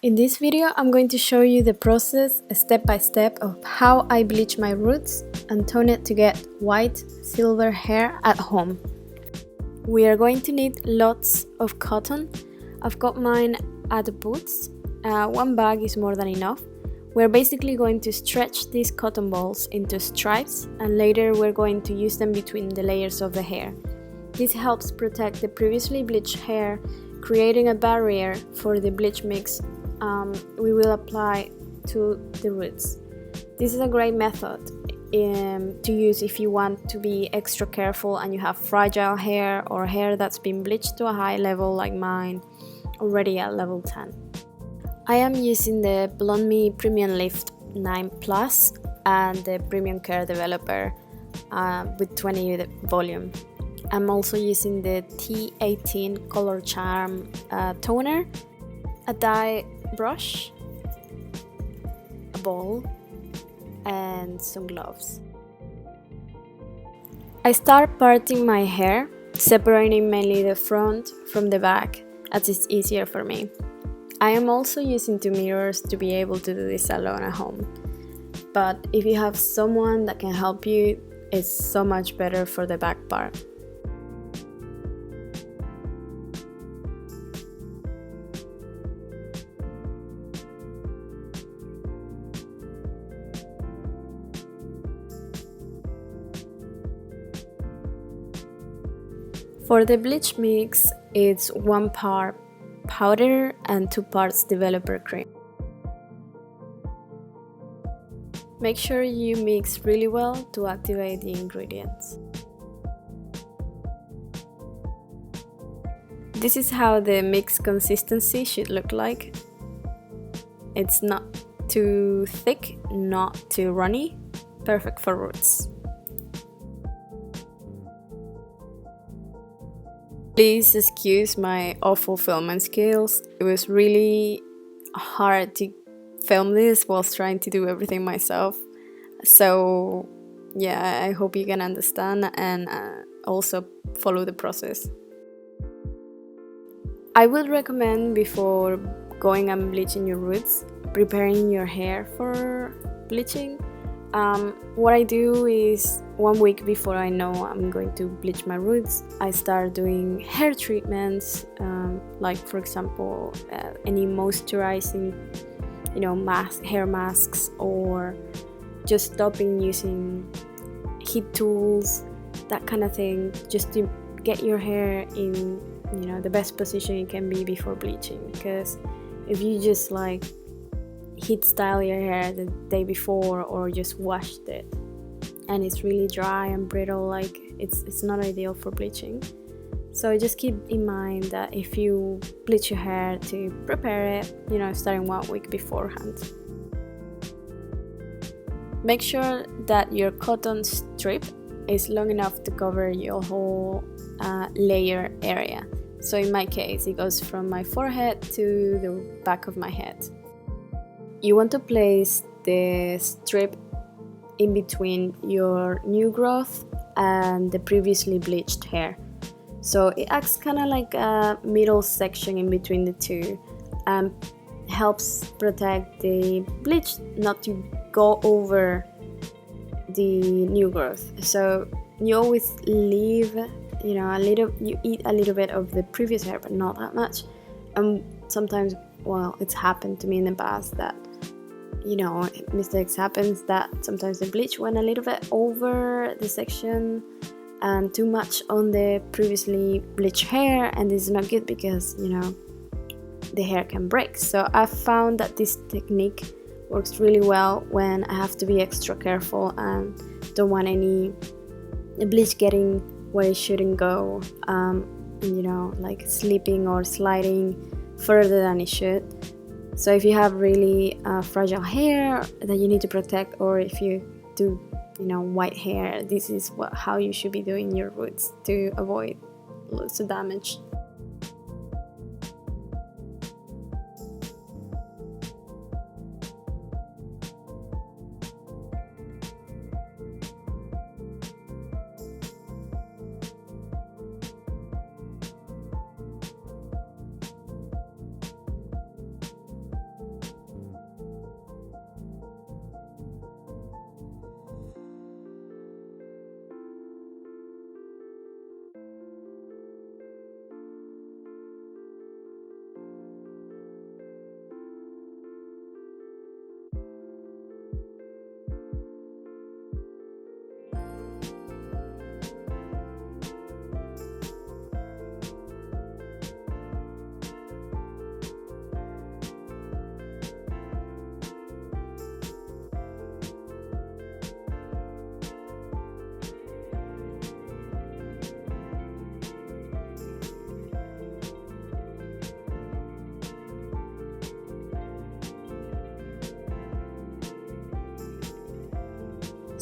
In this video, I'm going to show you the process step by step of how I bleach my roots and tone it to get white, silver hair at home. We are going to need lots of cotton. I've got mine at the boots. One bag is more than enough. We're basically going to stretch these cotton balls into stripes, and later we're going to use them between the layers of the hair. This helps protect the previously bleached hair, creating a barrier for the bleach mix we will apply to the roots. This is a great method to use if you want to be extra careful and you have fragile hair or hair that's been bleached to a high level like mine, already at level 10. I am using the BlondeMe Premium Lift 9 Plus and the Premium Care Developer with 20 volume. I'm also using the T18 Colorcharm toner, a dye brush, a bowl, and some gloves. I start parting my hair, separating mainly the front from the back, as it's easier for me. I am also using 2 mirrors to be able to do this alone at home, but if you have someone that can help you, it's so much better for the back part. For the bleach mix, it's 1 part powder and 2 parts developer cream. Make sure you mix really well to activate the ingredients. This is how the mix consistency should look like. It's not too thick, not too runny, perfect for roots. Please excuse my awful filming skills. It was really hard to film this whilst trying to do everything myself. So yeah, I hope you can understand and also follow the process. I would recommend, before going and bleaching your roots, preparing your hair for bleaching. What I do is 1 week before I know I'm going to bleach my roots, I start doing hair treatments, like for example any moisturizing, hair masks, or just stopping using heat tools, that kind of thing, just to get your hair in the best position it can be before bleaching. Because if you just heat style your hair the day before or just washed it and it's really dry and brittle, it's not ideal for bleaching. So just keep in mind that if you bleach your hair, to prepare it, starting 1 week beforehand. Make sure that your cotton strip is long enough to cover your whole layer area. So in my case, it goes from my forehead to the back of my head. You want to place the strip in between your new growth and the previously bleached hair. So it acts kind of like a middle section in between the two, and helps protect the bleach not to go over the new growth. So you always leave, you eat a little bit of the previous hair, but not that much. And sometimes, it's happened to me in the past that mistakes happens, that sometimes the bleach went a little bit over the section and too much on the previously bleached hair, and this is not good because the hair can break. So I've found that this technique works really well when I have to be extra careful and don't want any bleach getting where it shouldn't go, like slipping or sliding further than it should. So if you have really fragile hair that you need to protect, or if you do white hair, this is how you should be doing your roots to avoid lots of damage.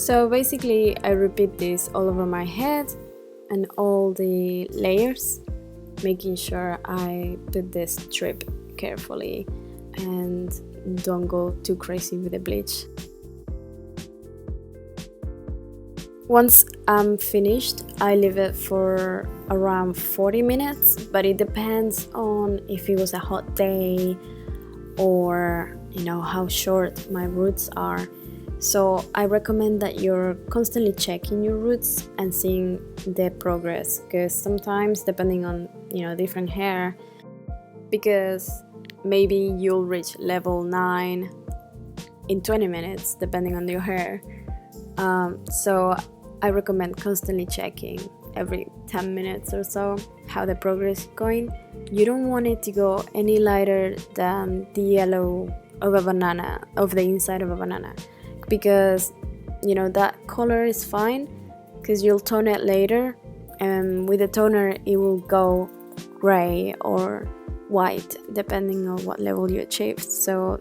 So basically I repeat this all over my head and all the layers, making sure I put this strip carefully and don't go too crazy with the bleach. Once I'm finished, I leave it for around 40 minutes, but it depends on if it was a hot day or how short my roots are. So I recommend that you're constantly checking your roots and seeing the progress, because sometimes depending on different hair, because maybe you'll reach level 9 in 20 minutes depending on your hair. So I recommend constantly checking every 10 minutes or so how the progress is going. You don't want it to go any lighter than the yellow of a banana, of the inside of a banana, because that color is fine because you'll tone it later, and with the toner it will go gray or white depending on what level you achieved. So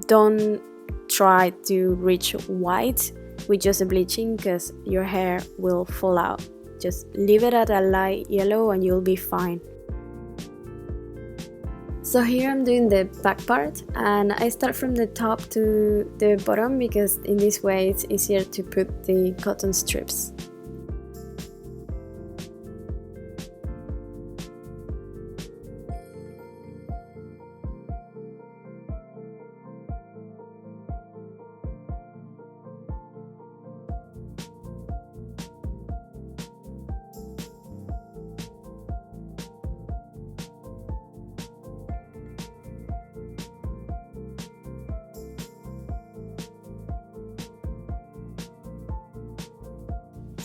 don't try to reach white with just a bleaching, because your hair will fall out. Just leave it at a light yellow and you'll be fine. So here I'm doing the back part, and I start from the top to the bottom because in this way it's easier to put the cotton strips.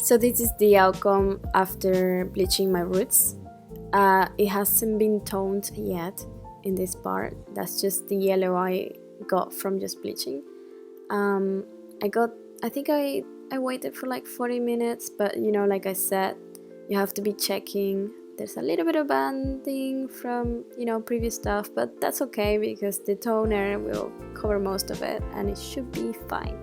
So this is the outcome after bleaching my roots. It hasn't been toned yet in this part. That's just the yellow I got from just bleaching. I think I waited for like 40 minutes, but like I said, you have to be checking. There's a little bit of banding from previous stuff, but that's okay because the toner will cover most of it and it should be fine.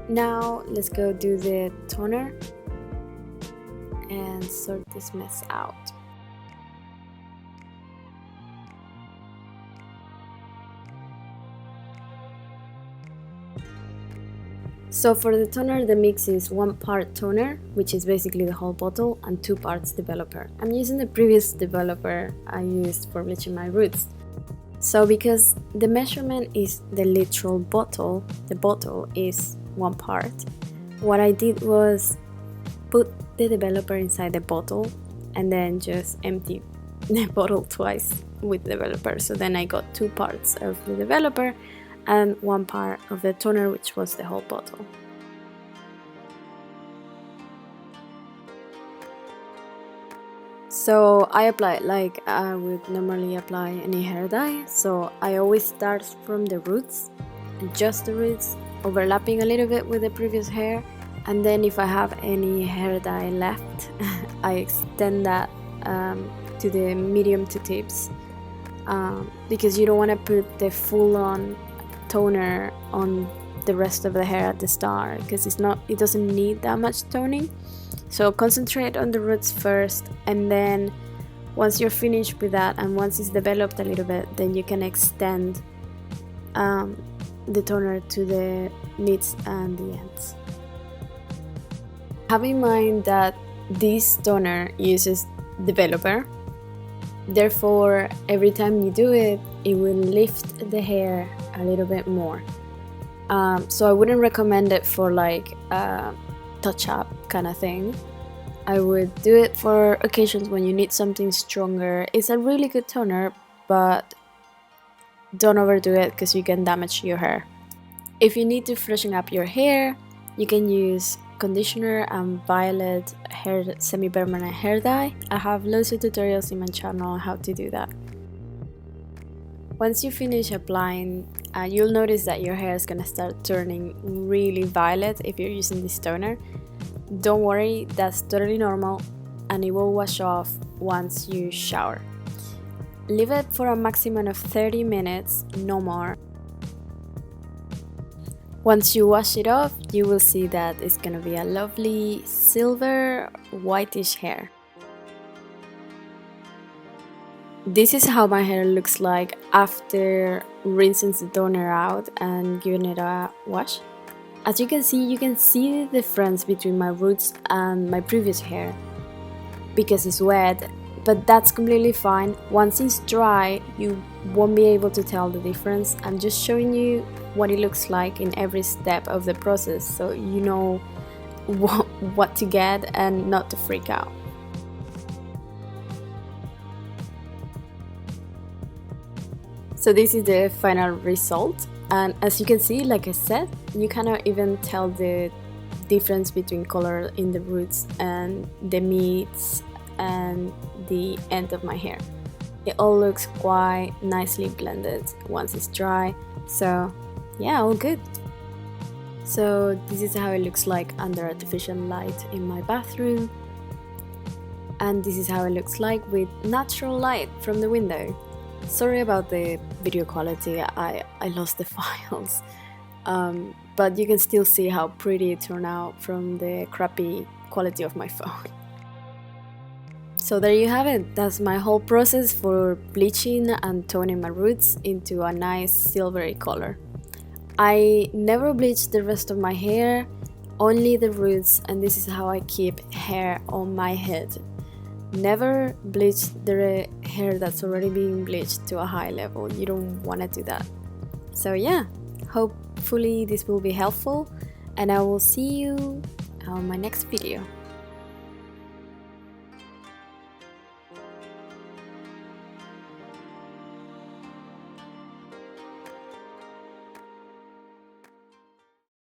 Now let's go do the toner and sort this mess out. So for the toner, the mix is 1 part toner, which is basically the whole bottle, and 2 parts developer. I'm using the previous developer I used for bleaching my roots. So because the measurement is the literal bottle, the bottle is 1 part. What I did was put the developer inside the bottle and then just empty the bottle twice with the developer. So then I got 2 parts of the developer and 1 part of the toner, which was the whole bottle. So I apply it like I would normally apply any hair dye. So I always start from the roots, adjust the roots, overlapping a little bit with the previous hair, and then if I have any hair dye left, I extend that to the medium to tips, because you don't want to put the full-on toner on the rest of the hair at the start, because it doesn't need that much toning. So concentrate on the roots first, and then once you're finished with that and once it's developed a little bit, then you can extend the toner to the mids and the ends. Have in mind that this toner uses developer, therefore every time you do it, it will lift the hair a little bit more. So I wouldn't recommend it for like a touch-up kind of thing. I would do it for occasions when you need something stronger. It's a really good toner, but don't overdo it because you can damage your hair. If you need to freshen up your hair, you can use conditioner and violet hair semi-permanent hair dye. I have loads of tutorials in my channel on how to do that. Once you finish applying, you'll notice that your hair is gonna start turning really violet if you're using this toner. Don't worry, that's totally normal and it will wash off once you shower. Leave it for a maximum of 30 minutes, no more. Once you wash it off, you will see that it's gonna be a lovely silver whitish hair. This is how my hair looks like after rinsing the toner out and giving it a wash. As you can see the difference between my roots and my previous hair because it's wet, but that's completely fine. Once it's dry, you won't be able to tell the difference. I'm just showing you what it looks like in every step of the process so you know what to get and not to freak out. So this is the final result, and as you can see, like I said, you cannot even tell the difference between color in the roots and the meats and the end of my hair. It all looks quite nicely blended once it's dry, so yeah, all good. So this is how it looks like under artificial light in my bathroom, and this is how it looks like with natural light from the window. Sorry about the video quality, I lost the files, but you can still see how pretty it turned out from the crappy quality of my phone. So there you have it, that's my whole process for bleaching and toning my roots into a nice silvery color. I never bleach the rest of my hair, only the roots, and this is how I keep hair on my head. Never bleach the hair that's already being bleached to a high level, you don't want to do that. So yeah, hopefully this will be helpful and I will see you on my next video.